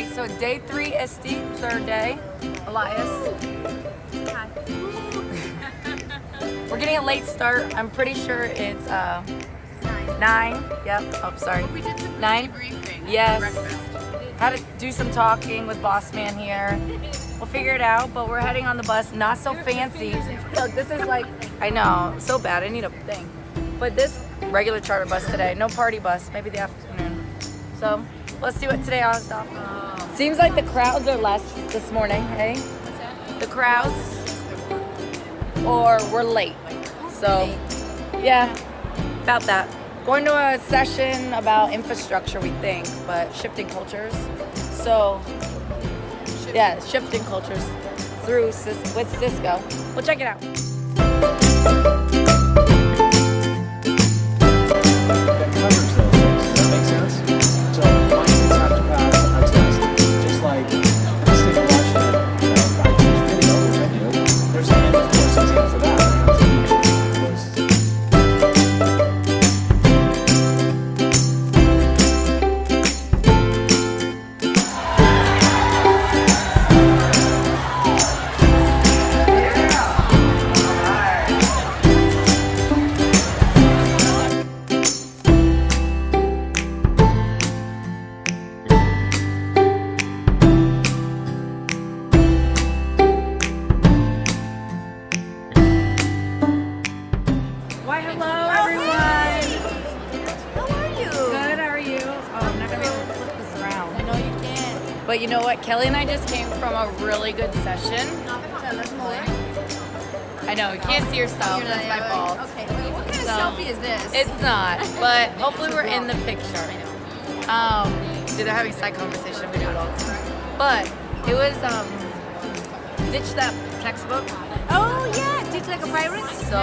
right, so day 3 SD, third day. Elias. Hi. We're getting a late start. I'm pretty sure it's 9. Yep. Oh, sorry. We did some 9. debriefing. Yes. Breakfast. Had to do some talking with Boss Man here. We'll figure it out, but we're heading on the bus. Not so fancy. Look, this is like, I know, so bad. I need a thing. But this regular charter bus today, no party bus, maybe the afternoon. So let's see what today has off. Seems like the crowds are less this morning, hey? The crowds, or we're late. So yeah, about that. Going to a session about infrastructure, we think, but shifting cultures. So yeah, shifting cultures with Cisco. We'll check it out. That covers those things. Does that make sense? So my kids have to pass a test, just like this thing I'm watching a 5-page video with video. There's an end of course exam for that. Why, hello everyone. How are you? Good, how are you? Oh, I'm not gonna be able to flip this around. I know you can. But you know what? Kelly and I just came from a really good session. Tell us more. I know, you can't see yourself. That's my fault. Okay. Wait, what kind of So, selfie is this? It's not, but hopefully we're in the picture. See, they're having side conversation. We do it all the time. But it was ditch that textbook. Oh yeah, teach like a pirate. So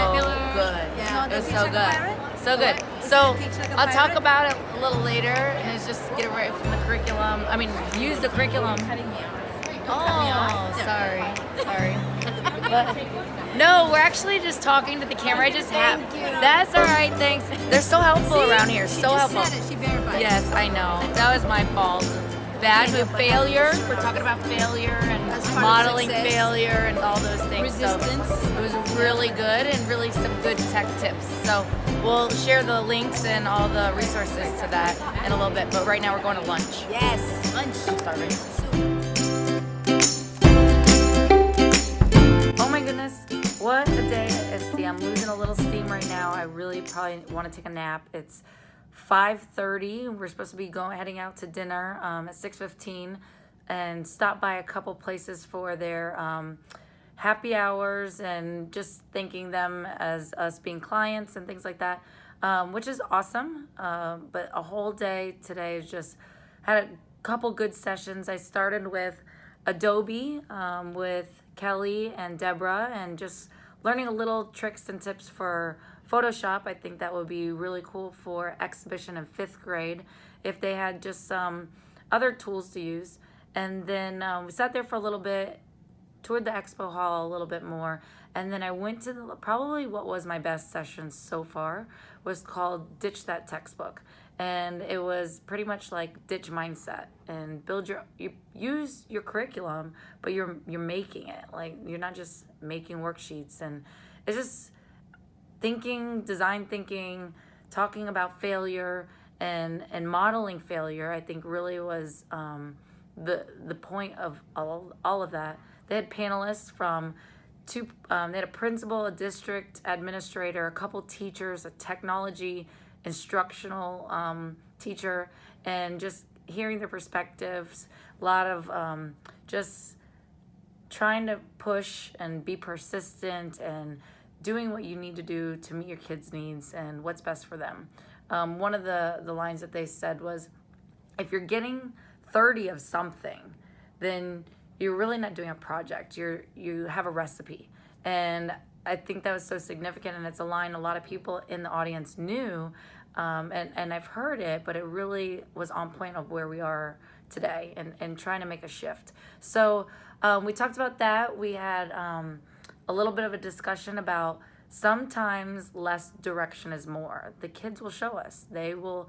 good. Yeah. It was so good. So good. So I'll talk about it a little later, and it's just get it right from the curriculum. I mean, use the curriculum. Oh, sorry. But no, we're actually just talking to the camera. I just have. Thank you. That's all right. Thanks. They're so helpful around here. She So just helpful. said it. She verified. Yes, I know. That was my fault. Bad with failure. We're talking about failure and As part of modeling success. failure and all those things. Resistance. So it was really good and really some good tech tips. So we'll share the links and all the resources to that in a little bit. But right now we're going to lunch. Yes. Lunch. I'm starving. Oh my goodness. What a day at SD. I'm losing a little steam right now. I really probably want to take a nap. It's 5:30. We're supposed to be heading out to dinner at 6:15 and stop by a couple places for their happy hours and just thanking them as us being clients and things like that, which is awesome. But a whole day today is just had a couple good sessions. I started with Adobe with Kelly and Deborah and just learning a little tricks and tips for Photoshop. I think that would be really cool for exhibition in 5th grade if they had just some other tools to use. And then we sat there for a little bit, toured the expo hall a little bit more, and then I went to probably what was my best session so far was called Ditch That Textbook. And it was pretty much like ditch mindset and you use your curriculum, but you're making it. Like you're not just making worksheets, and it's just design thinking, talking about failure and modeling failure. I think really was the point of all of that. They had panelists from they had a principal, a district administrator, a couple teachers, a technology instructional teacher, and just hearing their perspectives. A lot of just trying to push and be persistent and doing what you need to do to meet your kids' needs and what's best for them. One of the lines that they said was, if you're getting 30 of something, then you're really not doing a project. You have a recipe. And I think that was so significant, and it's a line a lot of people in the audience knew, and I've heard it, but it really was on point of where we are today and trying to make a shift. So we talked about that. We had a little bit of a discussion about sometimes less direction is more. The kids will show us. They will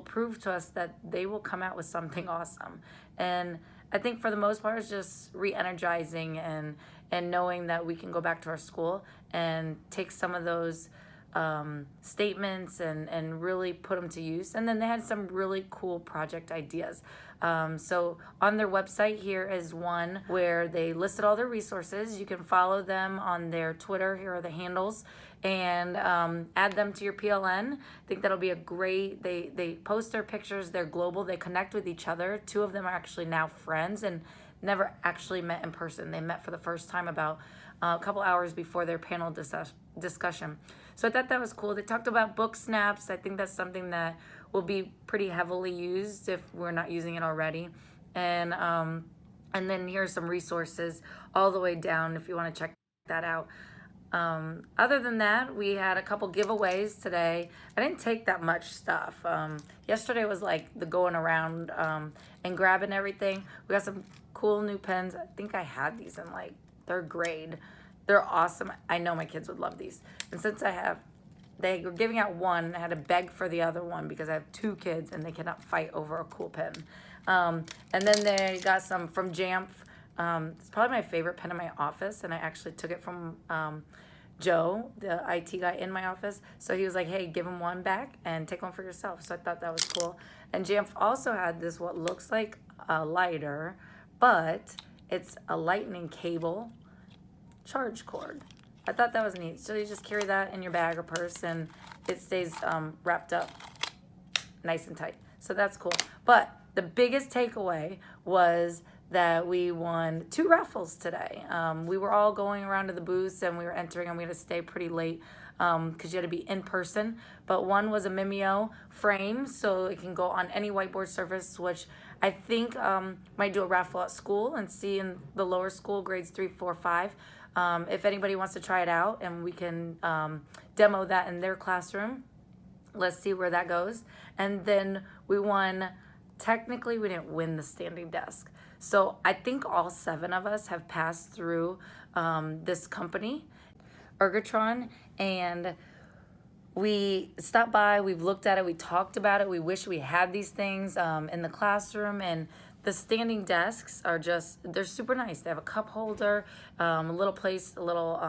prove to us that they will come out with something awesome. And I think for the most part, it's just re-energizing and knowing that we can go back to our school and take some of those statements and really put them to use. And then they had some really cool project ideas. So on their website, here is one where they listed all their resources. You can follow them on their Twitter. Here are the handles, and add them to your PLN. I think that'll be a great, they post their pictures. They're global. They connect with each other. Two of them are actually now friends and never actually met in person. They met for the first time about a couple hours before their panel discussion. So I thought that was cool. They talked about book snaps. I think that's something that will be pretty heavily used if we're not using it already. And then here's some resources all the way down if you want to check that out. Other than that, we had a couple giveaways today. I didn't take that much stuff. Yesterday was like the going around and grabbing everything. We got some cool new pens. I think I had these in like 3rd grade. They're awesome. I know my kids would love these. And since they were giving out one, I had to beg for the other one because I have 2 kids and they cannot fight over a cool pen. And then they got some from Jamf. It's probably my favorite pen in my office, and I actually took it from Joe, the IT guy in my office. So he was like, hey, give him one back and take one for yourself. So I thought that was cool. And Jamf also had this, what looks like a lighter, but it's a lightning cable charge cord. I thought that was neat. So you just carry that in your bag or purse, and it stays wrapped up nice and tight. So that's cool. But the biggest takeaway was that we won 2 raffles today. We were all going around to the booths and we were entering, and we had to stay pretty late because you had to be in person. But one was a Mimeo frame, so it can go on any whiteboard surface, which I think might do a raffle at school and see in the lower school, grades 3, 4, 5. If anybody wants to try it out, and we can demo that in their classroom. Let's see where that goes. And then we won, technically we didn't win the standing desk. So I think all 7 of us have passed through this company, Ergotron, and we stopped by, we've looked at it, we talked about it, we wish we had these things in the classroom. And the standing desks are just, they're super nice. They have a cup holder, a little place, a little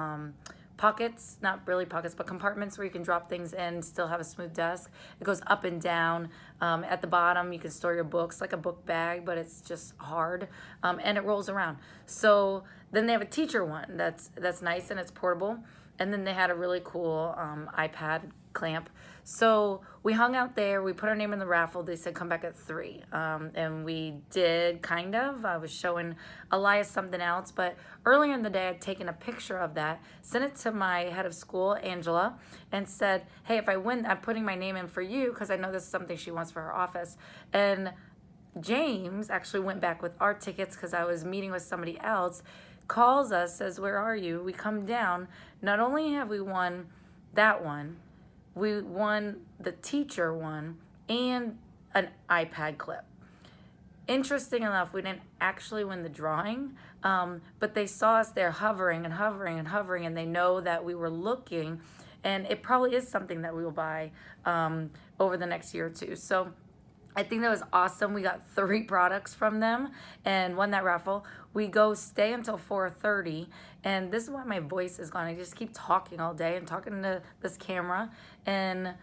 pockets, not really pockets, but compartments where you can drop things in, still have a smooth desk. It goes up and down. At the bottom, you can store your books like a book bag, but it's just hard, and it rolls around. So then they have a teacher one that's nice and it's portable. And then they had a really cool iPad clamp. So we hung out there, we put our name in the raffle. They said come back at 3. And we did, kind of. I was showing Elias something else, but earlier in the day I'd taken a picture of that, sent it to my head of school, Angela, and said, hey, if I win, I'm putting my name in for you because I know this is something she wants for her office. And James actually went back with our tickets because I was meeting with somebody else, calls us, says, where are you? We come down. Not only have we won that one, we won the teacher one and an iPad clip. Interesting enough, we didn't actually win the drawing, but they saw us there hovering and hovering and hovering, and they know that we were looking, and it probably is something that we will buy over the next year or 2. So I think that was awesome. We got 3 products from them and won that raffle. We stay until 4:30, and this is why my voice is gone. I just keep talking all day and talking to this camera. And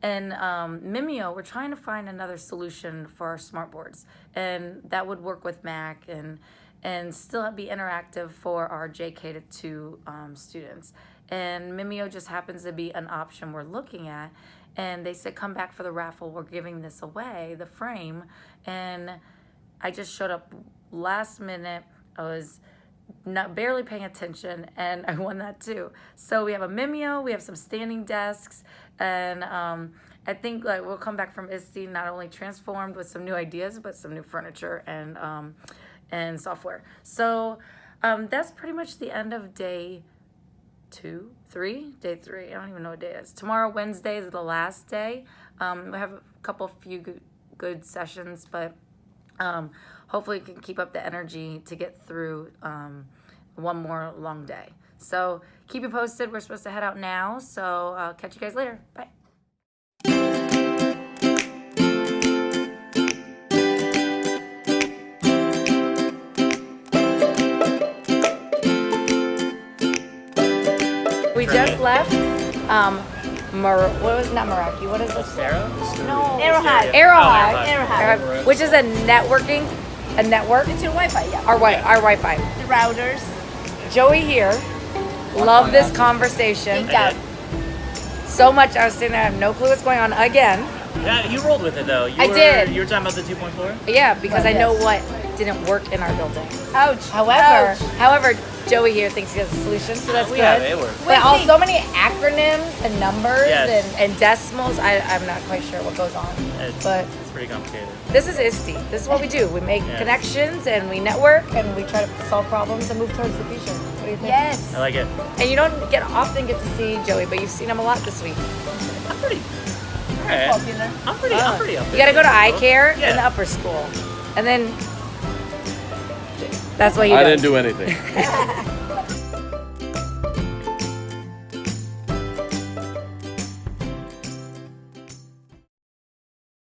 Mimeo, we're trying to find another solution for our smart boards, and that would work with Mac and still be interactive for our JK to 2 students. And Mimeo just happens to be an option we're looking at. And they said, come back for the raffle. We're giving this away, the frame. And I just showed up last minute. I was barely paying attention, and I won that too. So we have a Mimeo, we have some standing desks, and I think like we'll come back from ISTE not only transformed with some new ideas, but some new furniture and software. So that's pretty much the end of day 2, 3, day 3. I don't even know what day it is. Tomorrow, Wednesday, is the last day. We have a few good sessions, but hopefully we can keep up the energy to get through one more long day. So keep you posted. We're supposed to head out now. So I'll catch you guys later. Bye. We just left. What was not Meraki? What is this? Sarah? No. Arrowhead. Arrowhead. Arrowhead. Which is a network. It's your Wi-Fi, yeah. Our Wi-Fi. The routers. Joey here. Love this conversation. I So much. I was sitting there. I have no clue what's going on again. did. Yeah, you rolled with it though. I did. You were talking about the 2.4? Yeah, because I know what didn't work in our building. Ouch. However, Joey here thinks he has a solution, so that's We good. have it. It works. But Wait, also so many acronyms and numbers Yes. and decimals. I'm not quite sure what goes on. But It's pretty complicated. this is ISTE. This is what we do. We make Yes. connections and we network and we try to solve problems and move towards the future. What do you think? Yes. I like it. And you don't often get to see Joey, but you've seen him a lot this week. I'm pretty. Alright. Popular. I'm pretty up You there. got to go to eye care in the Yeah. upper school, and then that's what he I does. didn't do anything.